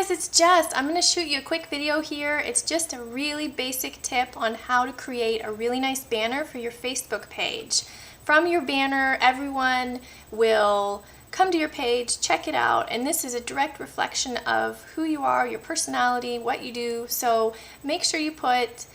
guys, it's Jess. I'm going to shoot you a quick video here. It's just a really basic tip on how to create a really nice banner for your Facebook page. From your banner, everyone will come to your page, check it out, and this is a direct reflection of who you are, your personality, what you do. So make sure you put,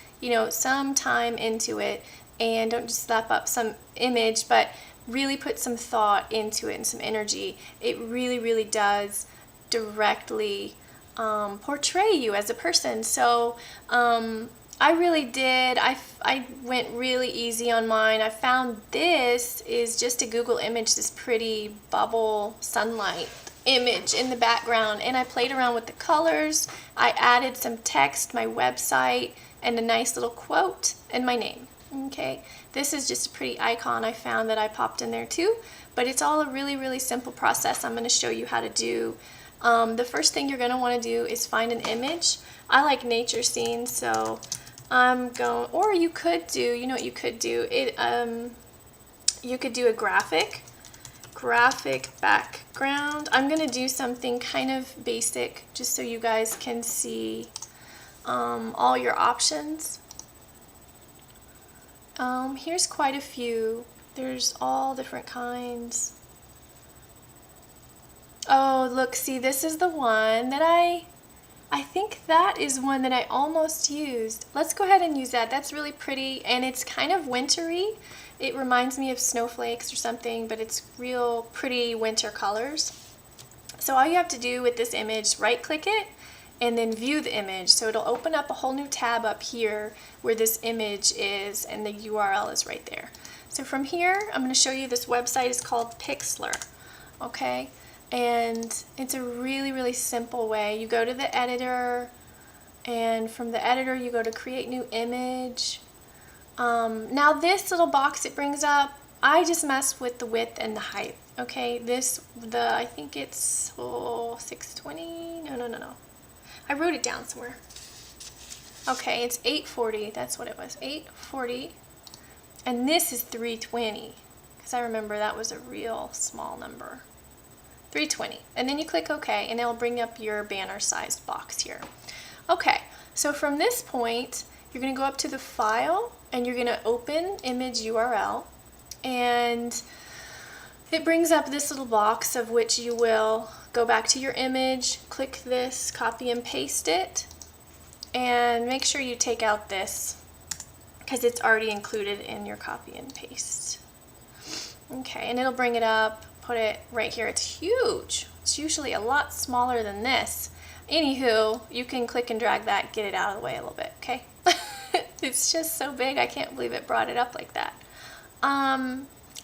some time into it and don't just slap up some image, but really put some thought into it and some energy. It really, really does directly portray you as a person. So I really did. I went really easy on mine. I found this is just a Google image, this pretty bubble sunlight image in the background, and I played around with the colors. I added some text, my website, and a nice little quote and my name. Okay, this is just a pretty icon I found that I popped in there too, but it's all a really, really simple process I'm going to show you how to do. The first thing you're going to want to do is find an image. I like nature scenes, so I'm going, or you could do, what you could do? You could do a graphic background. I'm going to do something kind of basic just so you guys can see all your options. Here's quite a few. There's all different kinds. Oh, look, see, this is the one that I think that is one that I almost used. Let's go ahead and use that. That's really pretty, and it's kind of wintry. It reminds me of snowflakes or something, but it's real pretty winter colors. So all you have to do with this image, right-click it, and then view the image. So it'll open up a whole new tab up here where this image is, and the URL is right there. So from here, I'm going to show you this website is called Pixlr. Okay? And it's a really, really simple way. You go to the editor, and from the editor you go to create new image. Now this little box it brings up, I just mess with the width and the height. Okay, I think it's 620. No. I wrote it down somewhere. Okay, it's 840. That's what it was, 840. And this is 320, because I remember that was a real small number. 320, and then you click OK, and it'll bring up your banner sized box here. Okay, so from this point, you're going to go up to the file, and you're going to open image URL, and it brings up this little box of which you will go back to your image, click this, copy and paste it, and make sure you take out this because it's already included in your copy and paste. Okay, and it'll bring it up. Put it right here. It's huge. It's usually a lot smaller than this. Anywho, you can click and drag that, get it out of the way a little bit, okay? It's just so big, I can't believe it brought it up like that.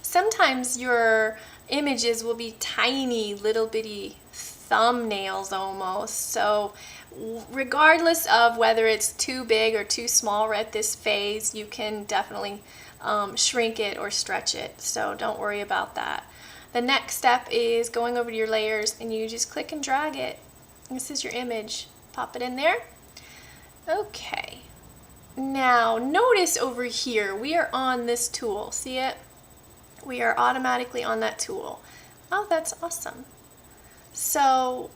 Sometimes your images will be tiny, little bitty thumbnails almost. So regardless of whether it's too big or too small at this phase, you can definitely shrink it or stretch it. So don't worry about that. The next step is going over to your layers, and you just click and drag it. This is your image. Pop it in there. Okay. Now notice over here we are on this tool. See it? We are automatically on that tool. Oh, that's awesome. So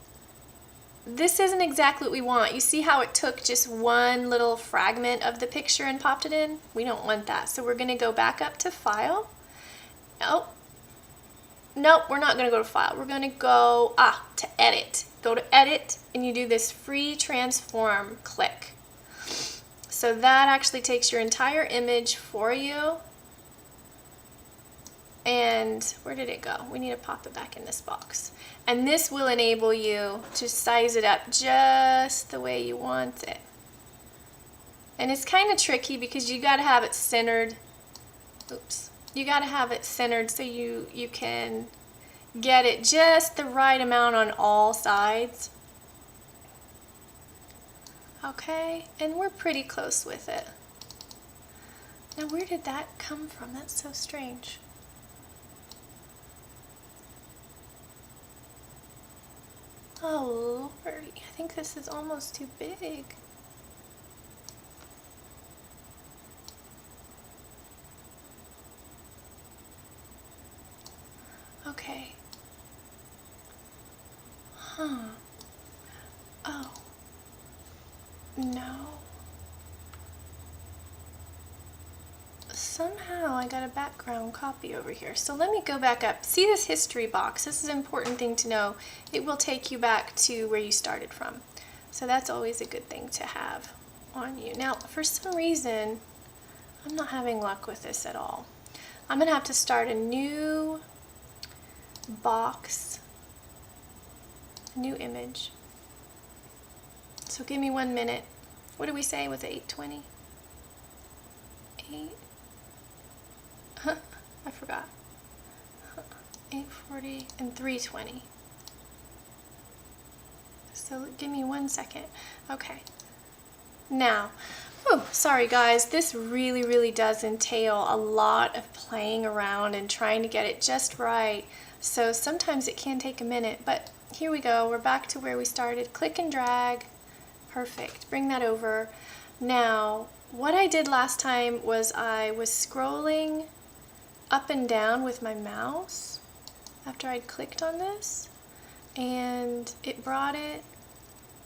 this isn't exactly what we want. You see how it took just one little fragment of the picture and popped it in? We don't want that. So we're going to go back up to File. Oh. Nope, we're not going to go to File. We're going to go to Edit. Go to Edit, and you do this Free Transform click. So that actually takes your entire image for you. And where did it go? We need to pop it back in this box. And this will enable you to size it up just the way you want it. And it's kind of tricky because you got to have it centered. Oops. You got to have it centered so you can get it just the right amount on all sides. Okay, and we're pretty close with it. Now where did that come from? That's so strange. Oh Lordy, I think this is almost too big. Okay. Huh. Oh. No. Somehow I got a background copy over here. So let me go back up. See this history box? This is an important thing to know. It will take you back to where you started from. So that's always a good thing to have on you. Now, for some reason, I'm not having luck with this at all. I'm gonna have to start a new box, a new image. So give me 1 minute. What did we say? Was it 8:20? 8. I forgot. 8:40 and 3:20. So give me 1 second. Okay. Now, sorry guys, this really does entail a lot of playing around and trying to get it just right. So sometimes it can take a minute, but here we go. We're back to where we started. Click and drag. Perfect. Bring that over. Now, what I did last time was I was scrolling up and down with my mouse after I'd clicked on this, and it brought it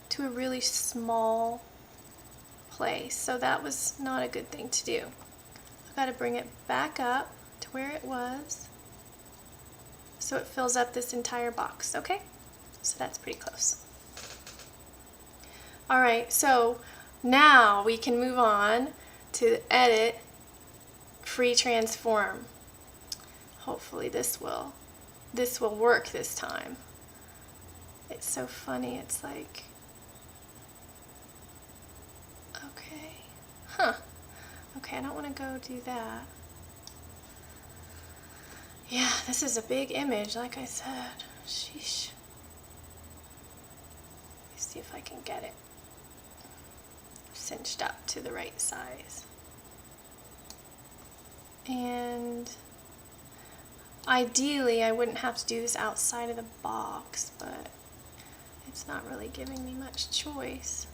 to a really small place. So that was not a good thing to do. I've got to bring it back up to where it was so it fills up this entire box, okay? So that's pretty close. All right, so now we can move on to edit, free transform. Hopefully this will work this time. It's so funny, it's like, okay, okay, I don't want to go do that. Yeah, this is a big image, like I said. Sheesh. Let's see if I can get it cinched up to the right size. And ideally, I wouldn't have to do this outside of the box, but it's not really giving me much choice.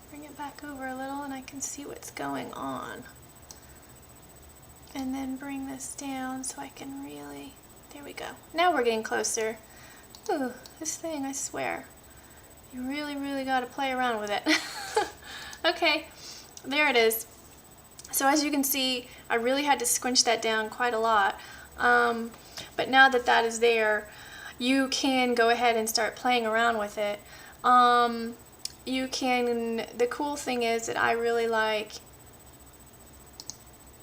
Bring it back over a little and I can see what's going on. And then bring this down so I can really, there we go. Now we're getting closer. Ooh, this thing, I swear. You really got to play around with it. Okay, there it is. So as you can see, I really had to squinch that down quite a lot. But now that that is there, you can go ahead and start playing around with it. You can, the cool thing is that I really like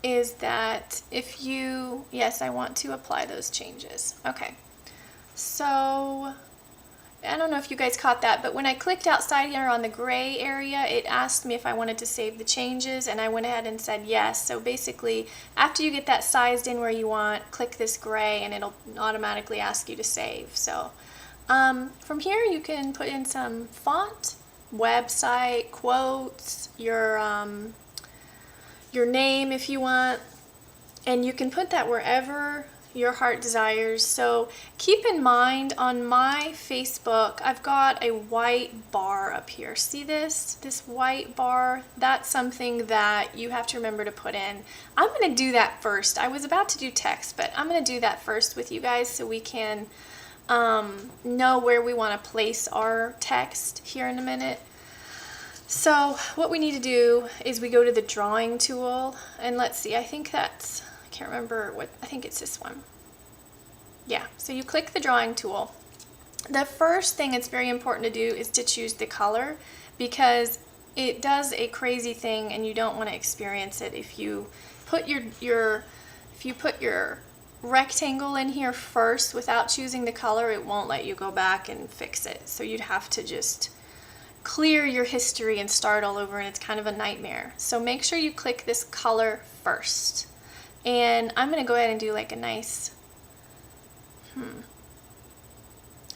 is that if you, yes, I want to apply those changes. Okay, so I don't know if you guys caught that, but when I clicked outside here on the gray area, it asked me if I wanted to save the changes, and I went ahead and said yes. So basically, after you get that sized in where you want, click this gray and it'll automatically ask you to save. So from here you can put in some font, website, quotes, your name if you want, and you can put that wherever your heart desires. So keep in mind, on my Facebook, I've got a white bar up here. See this white bar? That's something that you have to remember to put in. I'm going to do that first. I was about to do text, but I'm going to do that first with you guys so we can know where we want to place our text here in a minute. So what we need to do is we go to the drawing tool, and let's see, I think that's, I can't remember what, I think it's this one. Yeah, so you click the drawing tool. The first thing it's very important to do is to choose the color, because it does a crazy thing and you don't want to experience it. If you put your rectangle in here first without choosing the color, it won't let you go back and fix it. So you'd have to just clear your history and start all over, and it's kind of a nightmare. So make sure you click this color first. And I'm going to go ahead and do like a nice, I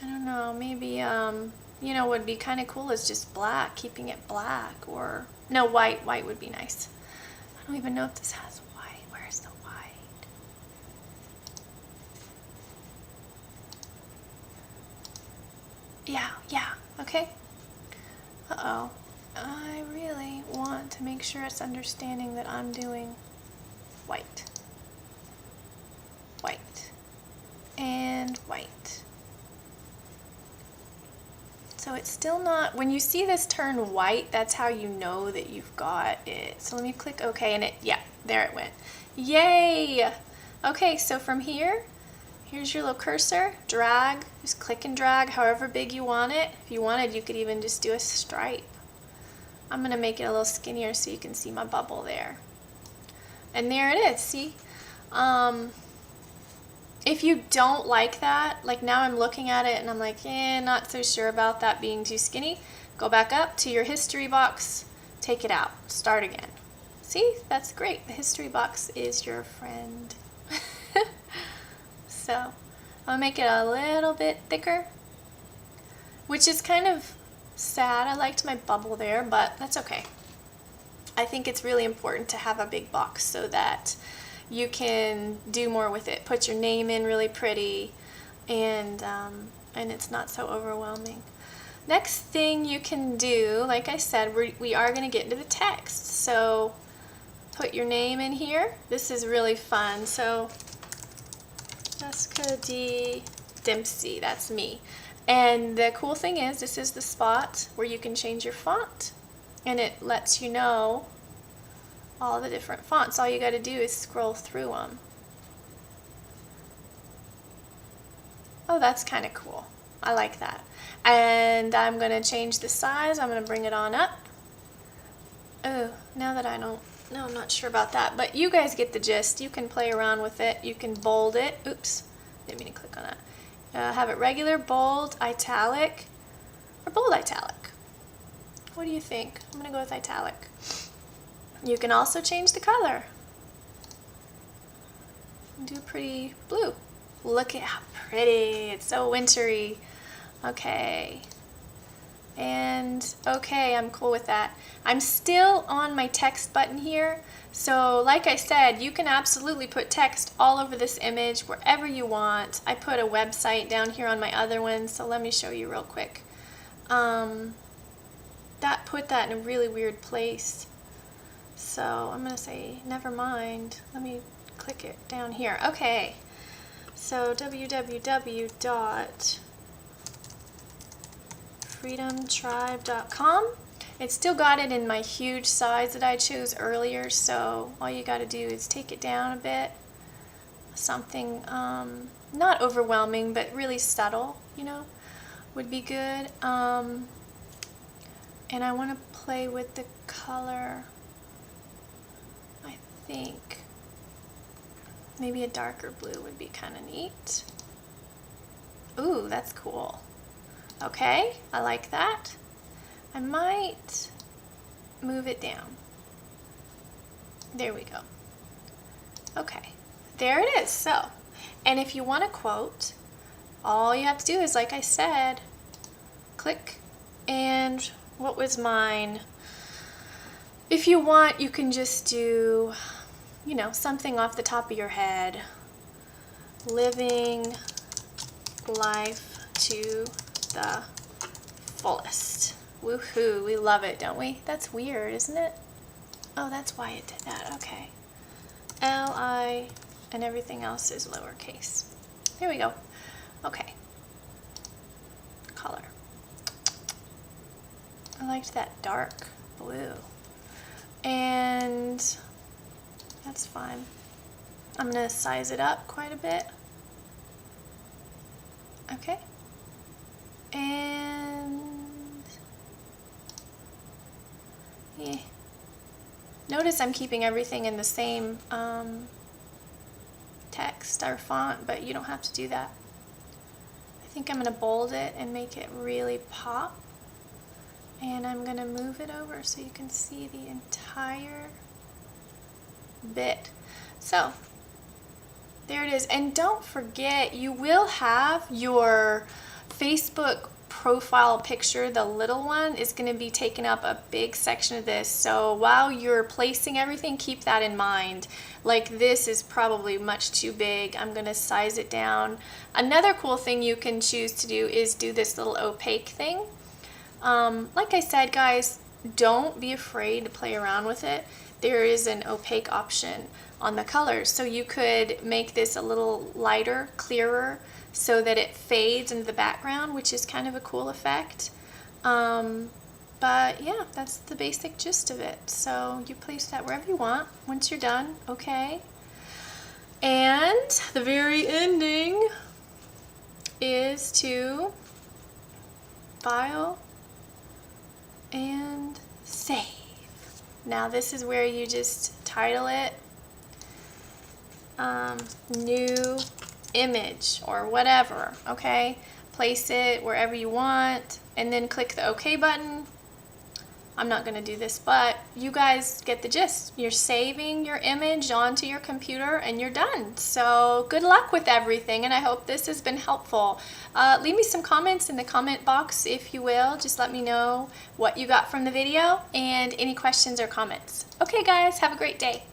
don't know, maybe, you know, what would be kind of cool is just black, keeping it black, or, no, white. White would be nice. I don't even know if this has white. Where's the white? Yeah, okay. Uh-oh. I really want to make sure it's understanding that I'm doing white. White. And white. So it's still not, when you see this turn white, that's how you know that you've got it. So let me click OK, and yeah, there it went. Yay! Okay, so from here, here's your little cursor, drag, just click and drag however big you want it. If you wanted, you could even just do a stripe. I'm gonna make it a little skinnier so you can see my bubble there. And there it is, see? If you don't like that, like now I'm looking at it and I'm like, not so sure about that being too skinny, go back up to your history box, take it out, start again. See, that's great. The history box is your friend. So I'll make it a little bit thicker, which is kind of sad. I liked my bubble there, but that's okay. I think it's really important to have a big box so that you can do more with it. Put your name in really pretty, and it's not so overwhelming. Next thing you can do, like I said, we are going to get into the text. So put your name in here. This is really fun. So Jessica D. Dempsey, that's me. And the cool thing is, this is the spot where you can change your font, and it lets you know all the different fonts. All you got to do is scroll through them. Oh, that's kind of cool. I like that. And I'm going to change the size. I'm going to bring it on up. Oh, now that I'm not sure about that, but you guys get the gist. You can play around with it. You can bold it. Oops, didn't mean to click on that. Have it regular, bold, italic, or bold italic. What do you think? I'm going to go with italic. You can also change the color. Do pretty blue. Look at how pretty. It's so wintry. Okay. And okay, I'm cool with that. I'm still on my text button here. So like I said, you can absolutely put text all over this image wherever you want. I put a website down here on my other one, so let me show you real quick. Put that in a really weird place. So I'm going to say, never mind. Let me click it down here. Okay. So www.freedomtribe.com. It's still got it in my huge size that I chose earlier, so all you got to do is take it down a bit. Something not overwhelming, but really subtle, would be good. And I want to play with the color. I think maybe a darker blue would be kind of neat. Ooh, that's cool. Okay, I like that. I might move it down. There we go. Okay, there it is. So, and if you want a quote, all you have to do is, like I said, click, and what was mine? If you want, you can just do, something off the top of your head. Living life to the fullest. Woohoo, we love it, don't we? That's weird, isn't it? Oh, that's why it did that. Okay. L-I, and everything else is lowercase. There we go. Okay. Color. I liked that dark blue. And that's fine. I'm going to size it up quite a bit. Okay. And yeah. Notice I'm keeping everything in the same text or font, but you don't have to do that. I think I'm going to bold it and make it really pop. And I'm going to move it over so you can see the entire bit. So there it is. And don't forget, you will have your Facebook profile picture, the little one, is going to be taking up a big section of this. So while you're placing everything, keep that in mind. Like, this is probably much too big. I'm going to size it down. Another cool thing you can choose to do is do this little opaque thing. Like I said, guys, don't be afraid to play around with it. There is an opaque option on the colors. So you could make this a little lighter, clearer, so that it fades into the background, which is kind of a cool effect. But yeah, that's the basic gist of it. So you place that wherever you want once you're done, okay? And the very ending is to file and save. Now this is where you just title it new image or whatever, okay? Place it wherever you want and then click the OK button. I'm not going to do this, but you guys get the gist. You're saving your image onto your computer and you're done. So good luck with everything, and I hope this has been helpful. Leave me some comments in the comment box if you will. Just let me know what you got from the video and any questions or comments. Okay guys, have a great day.